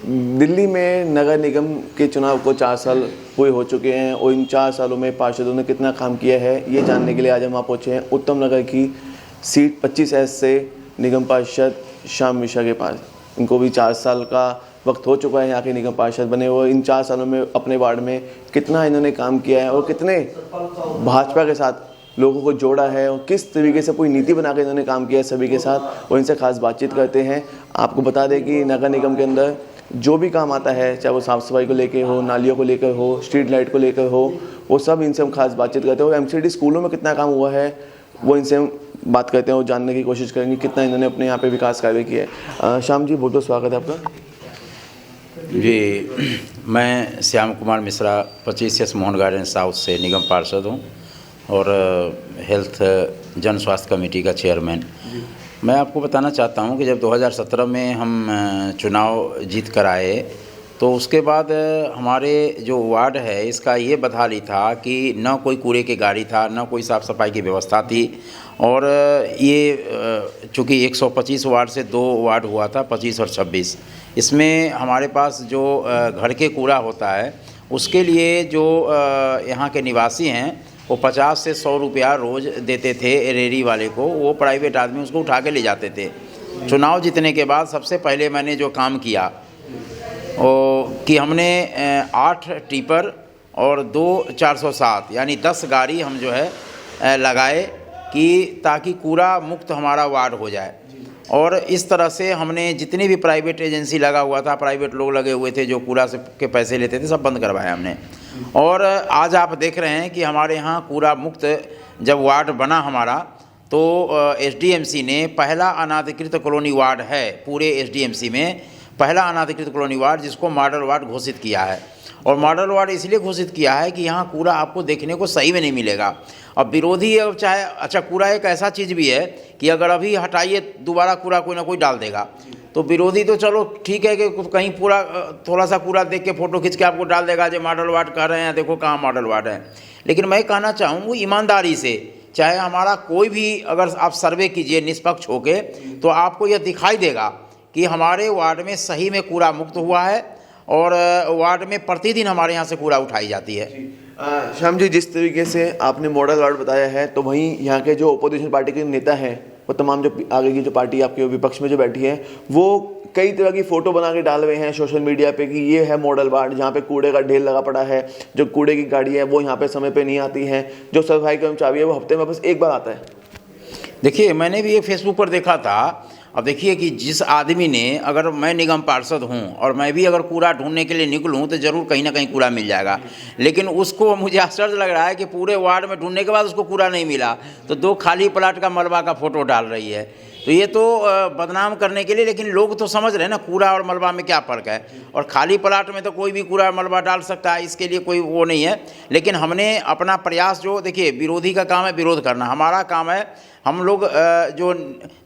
दिल्ली में नगर निगम के चुनाव को 4 साल पूरे हो चुके हैं और इन 4 सालों में पार्षदों ने कितना काम किया है ये जानने के लिए आज हम वहाँ पहुँचे हैं उत्तम नगर की सीट 25S से निगम पार्षद श्याम मिश्रा के पास। इनको भी 4 साल का वक्त हो चुका है यहाँ के निगम पार्षद बने हुए। इन 4 सालों में अपने वार्ड में कितना इन्होंने काम किया है और कितने भाजपा के साथ लोगों को जोड़ा है और किस तरीके से पूरी नीति बना के इन्होंने काम किया है सभी के साथ, और इनसे खास बातचीत करते हैं। आपको बता दें कि नगर निगम के अंदर जो भी काम आता है, चाहे वो साफ़ सफाई को लेकर हो, नालियों को लेकर हो, स्ट्रीट लाइट को लेकर हो, वो सब इनसे हम खास बातचीत करते हैं। और MCD स्कूलों में कितना काम हुआ है वो इनसे हम बात करते हैं और जानने की कोशिश करेंगे कितना इन्होंने अपने यहाँ पे विकास कार्य किया है। श्याम जी, बहुत बहुत स्वागत है आपका। जी, मैं Shyam Kumar Mishra 25S Mohan garden south से निगम पार्षद हूँ और हेल्थ जन स्वास्थ्य कमेटी का चेयरमैन। मैं आपको बताना चाहता हूँ कि जब 2017 में हम चुनाव जीत कर आए तो उसके बाद हमारे जो वार्ड है इसका ये बदहाली था कि न कोई कूड़े की गाड़ी था, न कोई साफ़ सफाई की व्यवस्था थी। और ये चूँकि 125 वार्ड से 2 वार्ड हुआ था, 25 और 26, इसमें हमारे पास जो घर के कूड़ा होता है उसके लिए जो यहाँ के निवासी हैं वो 50 से 100 रुपया रोज़ देते थे रेहड़ी वाले को, वो प्राइवेट आदमी उसको उठा के ले जाते थे। चुनाव जीतने के बाद सबसे पहले मैंने जो काम किया वो कि हमने 8 टिपर और 2 407 यानी 10 गाड़ी हम जो है लगाए कि ताकि कूड़ा मुक्त हमारा वार्ड हो जाए। और इस तरह से हमने जितनी भी प्राइवेट एजेंसी लगा हुआ था, प्राइवेट लोग लगे हुए थे जो कूड़ा से के पैसे लेते थे, सब बंद करवाया हमने। और आज आप देख रहे हैं कि हमारे यहाँ कूड़ा मुक्त जब वार्ड बना हमारा तो SDMC ने पहला अनाधिकृत कॉलोनी वार्ड है, पूरे SDMC में पहला अनाधिकृत कॉलोनी वार्ड जिसको मॉडल वार्ड घोषित किया है। और मॉडल वार्ड इसलिए घोषित किया है कि यहाँ कूड़ा आपको देखने को सही में नहीं मिलेगा। अब विरोधी अब चाहे, अच्छा कूड़ा एक ऐसा चीज़ भी है कि अगर अभी हटाइए दोबारा कूड़ा कोई ना कोई डाल देगा, तो विरोधी तो चलो ठीक है कि कहीं पूरा थोड़ा सा कूड़ा देख के फ़ोटो खींच के आपको डाल देगा जो मॉडल वार्ड कह रहे हैं, देखो कहाँ मॉडल वार्ड है। लेकिन मैं कहना चाहूँ ईमानदारी से, चाहे हमारा कोई भी अगर आप सर्वे कीजिए निष्पक्ष होके तो आपको यह दिखाई देगा कि हमारे वार्ड में सही में कूड़ा मुक्त हुआ है और वार्ड में प्रतिदिन हमारे यहाँ से कूड़ा उठाई जाती है। श्याम जी, जिस तरीके से आपने मॉडल वार्ड बताया है तो वहीं यहाँ के जो अपोजिशन पार्टी के नेता हैं वो तमाम जो आगे की जो पार्टी आपके विपक्ष में जो बैठी है वो कई तरह की फ़ोटो बना के डाल रहे हैं सोशल मीडिया पे कि ये है मॉडल वार्ड जहाँ पे कूड़े का ढेर लगा पड़ा है, जो कूड़े की गाड़ी है वो यहाँ पे समय पे नहीं आती है, जो सफाई कर्मचारी है वो हफ्ते में बस एक बार आता है। देखिए, मैंने भी ये फेसबुक पर देखा था। अब देखिए कि जिस आदमी ने, अगर मैं निगम पार्षद हूँ और मैं भी अगर कूड़ा ढूंढने के लिए निकलूँ तो ज़रूर कहीं ना कहीं कूड़ा मिल जाएगा, लेकिन उसको मुझे आश्चर्य लग रहा है कि पूरे वार्ड में ढूंढने के बाद उसको कूड़ा नहीं मिला तो 2 खाली प्लाट का मलबा का फ़ोटो डाल रही है। तो ये तो बदनाम करने के लिए, लेकिन लोग तो समझ रहे हैं ना कूड़ा और मलबा में क्या फ़र्क है। और खाली प्लाट में तो कोई भी कूड़ा मलबा डाल सकता है, इसके लिए कोई वो नहीं है। लेकिन हमने अपना प्रयास, जो देखिए विरोधी का काम है विरोध करना, हमारा काम है हम लोग जो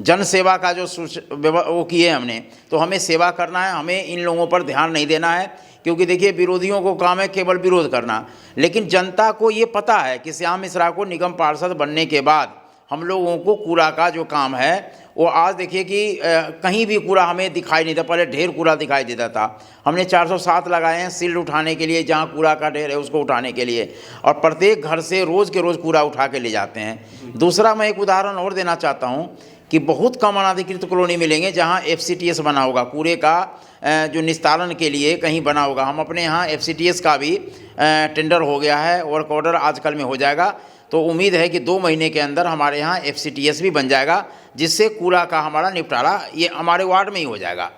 जन सेवा का जो वो किए हमने, तो हमें सेवा करना है, हमें इन लोगों पर ध्यान नहीं देना है। क्योंकि देखिए विरोधियों को काम है केवल विरोध करना, लेकिन जनता को ये पता है कि श्याम मिश्रा को निगम पार्षद बनने के बाद हम लोगों को कूड़ा का जो काम है वो आज देखिए कि कहीं भी कूड़ा हमें दिखाई नहीं था। पहले ढेर कूड़ा दिखाई देता था, हमने 407 लगाए हैं सील्ड उठाने के लिए, जहाँ कूड़ा का ढेर है उसको उठाने के लिए, और प्रत्येक घर से रोज़ के रोज़ कूड़ा उठा के ले जाते हैं। दूसरा मैं एक उदाहरण और देना चाहता हूँ कि बहुत कम अनाधिकृत कॉलोनी मिलेंगे जहाँ FCTS बना होगा, कूड़े का जो निस्तारण के लिए कहीं बना होगा। हम अपने यहाँ FCTS का भी टेंडर हो गया है, वर्क ऑर्डर आजकल में हो जाएगा, तो उम्मीद है कि 2 महीने के अंदर हमारे यहाँ FCTS भी बन जाएगा, जिससे कूड़ा का हमारा निपटारा ये हमारे वार्ड में ही हो जाएगा।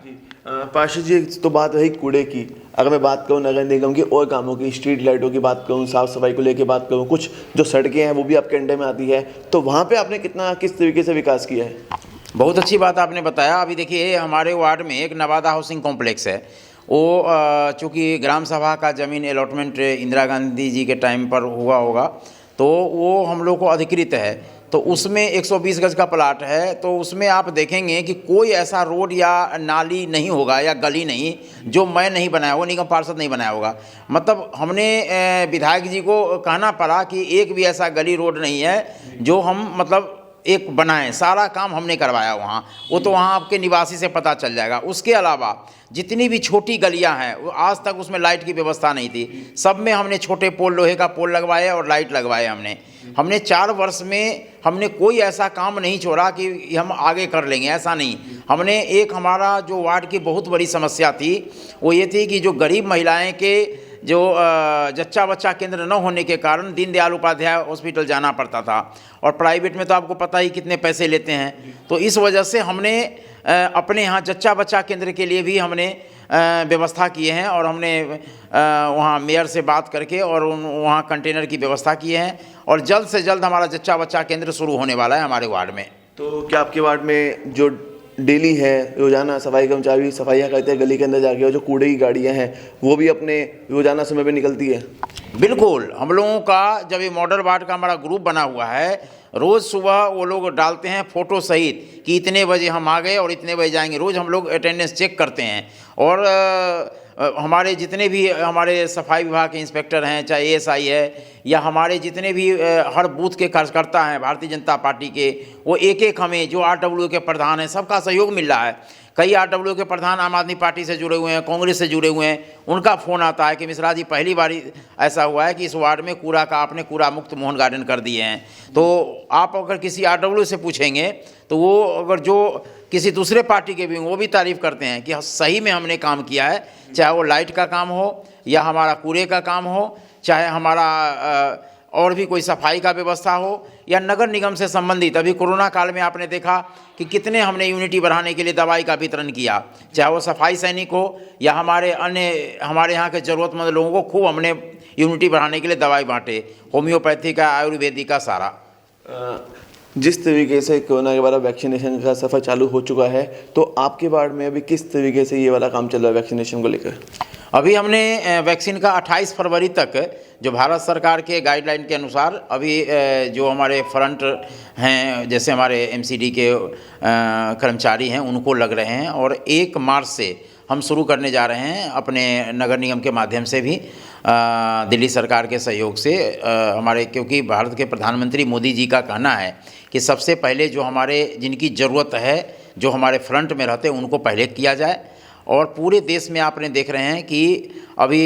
पार्षद जी, तो बात रही कूड़े की, अगर मैं बात करूँ नगर निगम की और कामों की, स्ट्रीट लाइटों की बात करूँ, साफ़ सफाई को लेकर बात करूँ, कुछ जो सड़कें हैं वो भी आपके अंडर में आती है, तो वहाँ पे आपने किस तरीके से विकास किया है? बहुत अच्छी बात आपने बताया। अभी देखिए हमारे वार्ड में एक नवादा हाउसिंग कॉम्प्लेक्स है, वो चूँकि ग्राम सभा का ज़मीन अलॉटमेंट इंदिरा गांधी जी के टाइम पर हुआ होगा, तो वो हम लोग को अधिकृत है। तो उसमें 120 गज का प्लाट है, तो उसमें आप देखेंगे कि कोई ऐसा रोड या नाली नहीं होगा या गली नहीं जो मैं नहीं बनाया, वो निगम पार्षद नहीं बनाया होगा। मतलब हमने विधायक जी को कहना पड़ा कि एक भी ऐसा गली रोड नहीं है जो हम मतलब एक बनाएं, सारा काम हमने करवाया वहाँ, वो तो वहाँ आपके निवासी से पता चल जाएगा। उसके अलावा जितनी भी छोटी गलियाँ हैं वो आज तक उसमें लाइट की व्यवस्था नहीं थी, सब में हमने छोटे पोल, लोहे का पोल लगवाए और लाइट लगवाए। हमने 4 वर्ष में हमने कोई ऐसा काम नहीं छोड़ा कि हम आगे कर लेंगे, ऐसा नहीं। हमने एक, हमारा जो वार्ड की बहुत बड़ी समस्या थी वो ये थी कि जो गरीब महिलाएं के जो जच्चा बच्चा केंद्र न होने के कारण दीनदयाल उपाध्याय हॉस्पिटल जाना पड़ता था, और प्राइवेट में तो आपको पता ही कितने पैसे लेते हैं। तो इस वजह से हमने अपने यहाँ जच्चा बच्चा केंद्र के लिए भी हमने व्यवस्था किए हैं, और हमने वहाँ मेयर से बात करके और वहाँ कंटेनर की व्यवस्था किए हैं, और जल्द से जल्द हमारा जच्चा बच्चा केंद्र शुरू होने वाला है हमारे वार्ड में। तो क्या आपके वार्ड में जो डेली है रोजाना सफाई कर्मचारी सफाइयाँ करते हैं गली के अंदर जाके, और जो कूड़े की गाड़ियाँ हैं वो भी अपने रोजाना समय पे निकलती है? बिल्कुल, हम लोगों का जब ये मॉडल वार्ड का हमारा ग्रुप बना हुआ है, रोज़ सुबह वो लोग डालते हैं फ़ोटो सहित कि इतने बजे हम आ गए और इतने बजे जाएंगे। रोज़ हम लोग अटेंडेंस चेक करते हैं, और हमारे जितने भी हमारे सफाई विभाग के इंस्पेक्टर हैं, चाहे एएसआई है या हमारे जितने भी हर बूथ के कार्यकर्ता हैं भारतीय जनता पार्टी के, वो एक एक हमें जो आरडब्ल्यू के प्रधान हैं सबका सहयोग मिल रहा है। कई आरडब्ल्यू के प्रधान आम आदमी पार्टी से जुड़े हुए हैं, कांग्रेस से जुड़े हुए हैं, उनका फ़ोन आता है कि मिश्रा जी पहली बार ऐसा हुआ है कि इस वार्ड में कूड़ा का आपने कूड़ा मुक्त मोहन गार्डन कर दिए हैं। तो आप अगर किसी आरडब्ल्यू से पूछेंगे तो वो अगर जो किसी दूसरे पार्टी के भी वो भी तारीफ़ करते हैं कि सही में हमने काम किया है, चाहे वो लाइट का काम हो या हमारा कूड़े का काम हो, चाहे हमारा और भी कोई सफाई का व्यवस्था हो या नगर निगम से संबंधित। अभी कोरोना काल में आपने देखा कि कितने हमने यूनिटी बढ़ाने के लिए दवाई का वितरण किया, चाहे वो सफाई सैनिक हो या हमारे अन्य हमारे यहाँ के ज़रूरतमंद लोगों को खूब हमने यूनिटी बढ़ाने के लिए दवाई बांटे, होम्योपैथी का, आयुर्वेदिक का, सारा। जिस तरीके से कोरोना के बाद वैक्सीनेशन का सफ़र चालू हो चुका है, तो आपके वार्ड में अभी किस तरीके से ये वाला काम चल रहा है वैक्सीनेशन को लेकर? अभी हमने वैक्सीन का 28 फरवरी तक जो भारत सरकार के गाइडलाइन के अनुसार अभी जो हमारे फ्रंट हैं, जैसे हमारे एमसीडी के कर्मचारी हैं उनको लग रहे हैं, और 1 मार्च से हम शुरू करने जा रहे हैं अपने नगर निगम के माध्यम से भी दिल्ली सरकार के सहयोग से हमारे, क्योंकि भारत के प्रधानमंत्री मोदी जी का कहना है कि सबसे पहले जो हमारे जिनकी ज़रूरत है, जो हमारे फ्रंट में रहते हैं उनको पहले किया जाए। और पूरे देश में आपने देख रहे हैं कि अभी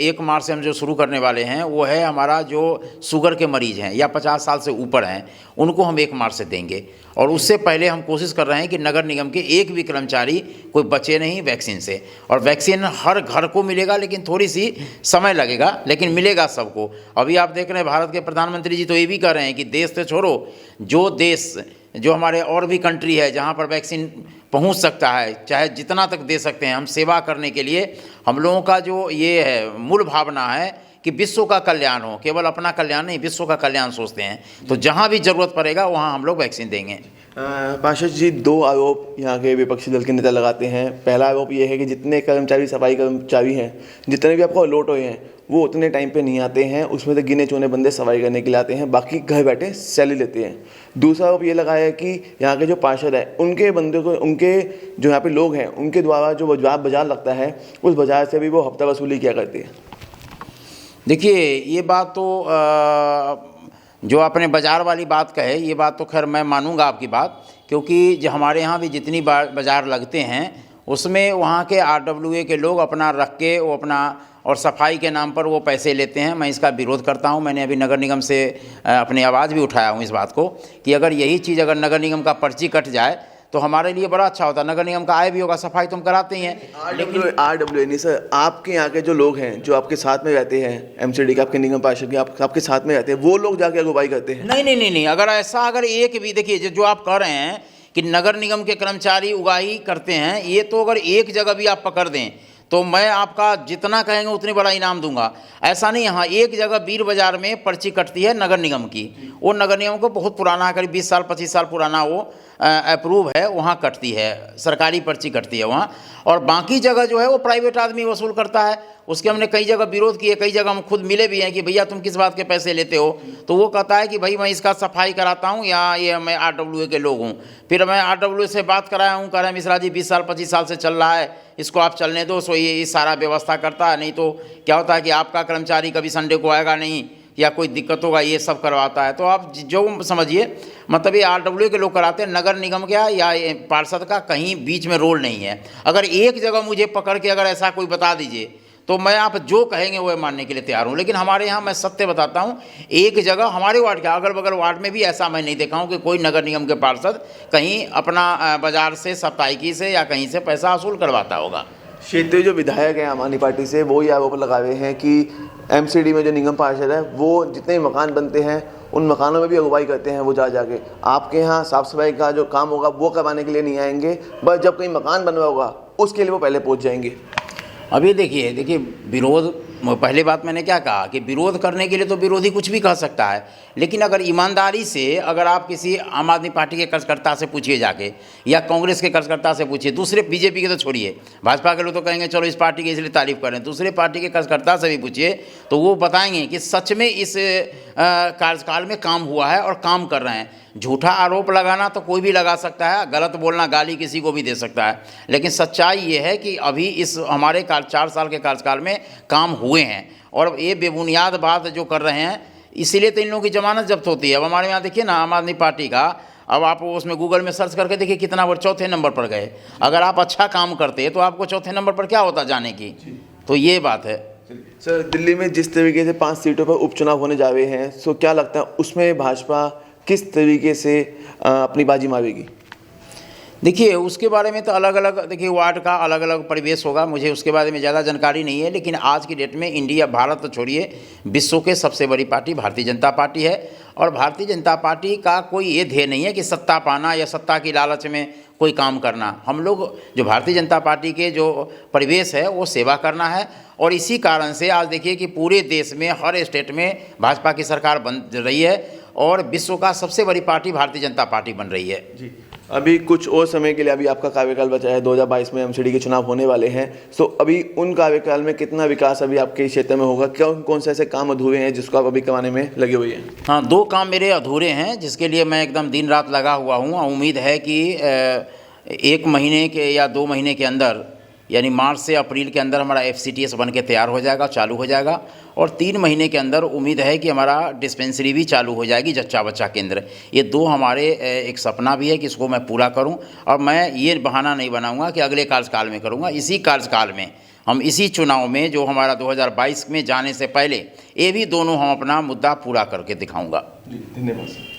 1 मार्च से हम जो शुरू करने वाले हैं वो है हमारा जो शुगर के मरीज़ हैं या 50 साल से ऊपर हैं उनको हम 1 मार्च से देंगे, और उससे पहले हम कोशिश कर रहे हैं कि नगर निगम के एक भी कर्मचारी कोई बचे नहीं वैक्सीन से। और वैक्सीन हर घर को मिलेगा, लेकिन थोड़ी सी समय लगेगा, लेकिन मिलेगा सबको। अभी आप देख रहे हैं भारत के प्रधानमंत्री जी तो ये भी कह रहे हैं कि देश से छोड़ो, जो देश जो हमारे और भी कंट्री है जहाँ पर वैक्सीन पहुँच सकता है, चाहे जितना तक दे सकते हैं, हम सेवा करने के लिए हम लोगों का जो ये है मूल भावना है कि विश्व का कल्याण हो, केवल अपना कल्याण नहीं विश्व का कल्याण सोचते हैं। तो जहाँ भी ज़रूरत पड़ेगा वहाँ हम लोग वैक्सीन देंगे। पार्षद जी, 2 आरोप यहाँ के विपक्षी दल के नेता लगाते हैं। पहला आरोप ये है कि जितने कर्मचारी सफाई कर्मचारी हैं, जितने भी आपको अलॉट हुए हैं, वो उतने टाइम पे नहीं आते हैं, उसमें से गिने चुने बंदे सफाई करने के लिए आते हैं, बाकी घर बैठे सैलरी लेते हैं। दूसरा आरोप ये लगाया है कि यहाँ के जो पार्षद हैं उनके बंदे को, उनके जो यहाँ पे लोग हैं उनके द्वारा जो बाजार लगता है उस बाज़ार से भी वो हफ्ता वसूली किया करते हैं। देखिए, ये बात तो जो आपने बाज़ार वाली बात कहे, ये बात तो खैर मैं मानूंगा आपकी बात, क्योंकि जो हमारे यहाँ भी जितनी बाज़ार लगते हैं उसमें वहाँ के आरडब्ल्यूए के लोग अपना रख के वो अपना और सफाई के नाम पर वो पैसे लेते हैं। मैं इसका विरोध करता हूँ। मैंने अभी नगर निगम से अपनी आवाज़ भी उठाया हूँ इस बात को कि अगर यही चीज़ अगर नगर निगम का पर्ची कट जाए तो हमारे लिए बड़ा अच्छा होता। नगर निगम का आय भी होगा, सफाई तो हम कराते ही हैं। आरडब्ल्यूए नहीं सर, आपके यहाँ के जो लोग हैं जो आपके साथ में रहते हैं, एमसीडी के, आपके निगम पार्षद के, आपके साथ में रहते हैं, वो लोग जाके अगुवाई करते हैं? नहीं, अगर ऐसा अगर एक भी, देखिए जो आप कह रहे हैं कि नगर निगम के कर्मचारी उगाही करते हैं, ये तो अगर एक जगह भी आप पकड़ दें तो मैं आपका जितना कहेंगे उतनी बड़ा इनाम दूंगा। ऐसा नहीं, यहाँ एक जगह बीर बाजार में पर्ची कटती है नगर निगम की, वो नगर निगम को बहुत पुराना है, करीब 20 साल 25 साल पुराना वो अप्रूव है, वहाँ कटती है, सरकारी पर्ची कटती है वहाँ। और बाकी जगह जो है वो प्राइवेट आदमी वसूल करता है। उसके हमने कई जगह विरोध किए, कई जगह हम खुद मिले भी हैं कि भैया तुम किस बात के पैसे लेते हो। तो वो कहता है कि भाई मैं इसका सफाई कराता हूँ या ये मैं आरडब्ल्यूए के लोग हूँ। फिर मैं आरडब्ल्यूए से बात कराया हूँ, कह रहे हैं मिश्रा जी 20 साल 25 साल से चल रहा है, इसको आप चलने दो। सो ये सारा व्यवस्था करता है, नहीं तो क्या होता है कि आपका कर्मचारी कभी संडे को आएगा नहीं, या कोई दिक्कत होगा ये सब करवाता है। तो आप जो समझिए, मतलब ये RWA के लोग कराते हैं, नगर निगम का या पार्षद का कहीं बीच में रोल नहीं है। अगर एक जगह मुझे पकड़ के अगर ऐसा कोई बता दीजिए तो मैं आप जो कहेंगे वो मानने के लिए तैयार हूँ। लेकिन हमारे यहाँ मैं सत्य बताता हूँ, एक जगह हमारे वार्ड के अगल बगल वार्ड में भी ऐसा मैं नहीं देखा हूँ कि कोई नगर निगम के पार्षद कहीं अपना बाजार से, साप्ताहिकी से या कहीं से पैसा वसूल करवाता होगा। क्षेत्रीय जो विधायक हैं आम आदमी पार्टी से, वो ये आरोप लगाए हैं कि MCD में जो निगम पार्षद है वो जितने मकान बनते हैं उन मकानों में भी अगुवाई करते हैं। वो जाके आपके यहाँ साफ़ सफाई का जो काम होगा वो करवाने के लिए नहीं आएंगे, बस जब कहीं मकान बनवा होगा उसके लिए वो पहले पहुँच जाएंगे। अभी देखिए विरोध, पहले बात मैंने क्या कहा कि विरोध करने के लिए तो विरोधी कुछ भी कह सकता है, लेकिन अगर ईमानदारी से अगर आप किसी आम आदमी पार्टी के कार्यकर्ता से पूछिए जाके, या कांग्रेस के कार्यकर्ता से पूछिए, दूसरे BJP के तो छोड़िए, भाजपा के लोग तो कहेंगे चलो इस पार्टी की इसलिए तारीफ करें, दूसरे पार्टी के कार्यकर्ता से भी पूछिए तो वो बताएंगे कि सच में इस कार्यकाल में काम हुआ है और काम कर रहे हैं। झूठा आरोप लगाना तो कोई भी लगा सकता है, गलत बोलना, गाली किसी को भी दे सकता है, लेकिन सच्चाई ये है कि अभी इस हमारे 4 साल के कार्यकाल में काम हुए हैं। और ये बेबुनियाद बात जो कर रहे हैं, इसीलिए तो इन लोगों की जमानत जब्त होती है। अब हमारे यहाँ देखिए ना, आम आदमी पार्टी का, अब आप उसमें गूगल में सर्च करके देखिए कितना बार 4थे नंबर पर गए। अगर आप अच्छा काम करते तो आपको 4थे नंबर पर क्या होता जाने की, तो ये बात है। सर, दिल्ली में जिस तरीके से 5 सीटों पर उपचुनाव होने जा रहे हैं, सो क्या लगता है उसमें भाजपा किस तरीके से अपनी बाजी मारेगी? देखिए उसके बारे में तो अलग अलग, देखिए वार्ड का अलग अलग परिवेश होगा, मुझे उसके बारे में ज़्यादा जानकारी नहीं है। लेकिन आज की डेट में इंडिया, भारत तो छोड़िए, विश्व के सबसे बड़ी पार्टी भारतीय जनता पार्टी है। और भारतीय जनता पार्टी का कोई ये ध्येय नहीं है कि सत्ता पाना या सत्ता की लालच में कोई काम करना। हम लोग जो भारतीय जनता पार्टी के जो परिवेश है वो सेवा करना है। और इसी कारण से आज देखिए कि पूरे देश में हर स्टेट में भाजपा की सरकार बन रही है और विश्व का सबसे बड़ी पार्टी भारतीय जनता पार्टी बन रही है। जी, अभी कुछ और समय के लिए अभी आपका कार्यकाल बचा है, 2022 में MCD के चुनाव होने वाले हैं। तो अभी उन कार्यकाल में कितना विकास अभी आपके क्षेत्र में होगा? कौन से ऐसे काम अधूरे हैं जिसको आप अभी करवाने में लगे हुए हैं? हाँ, 2 काम मेरे अधूरे हैं जिसके लिए मैं एकदम दिन रात लगा हुआ हूँ। उम्मीद है कि 1 महीने के या 2 महीने के अंदर, यानी मार्च से अप्रैल के अंदर हमारा FCTS बन के तैयार हो जाएगा, चालू हो जाएगा। और 3 महीने के अंदर उम्मीद है कि हमारा डिस्पेंसरी भी चालू हो जाएगी, जच्चा बच्चा केंद्र। ये 2 हमारे एक सपना भी है कि इसको मैं पूरा करूं। और मैं ये बहाना नहीं बनाऊंगा कि अगले कार्यकाल में करूंगा, इसी कार्यकाल में हम इसी चुनाव में जो हमारा 2022 में जाने से पहले, ये भी दोनों हम अपना मुद्दा पूरा करके दिखाऊंगा। जी, धन्यवाद सर।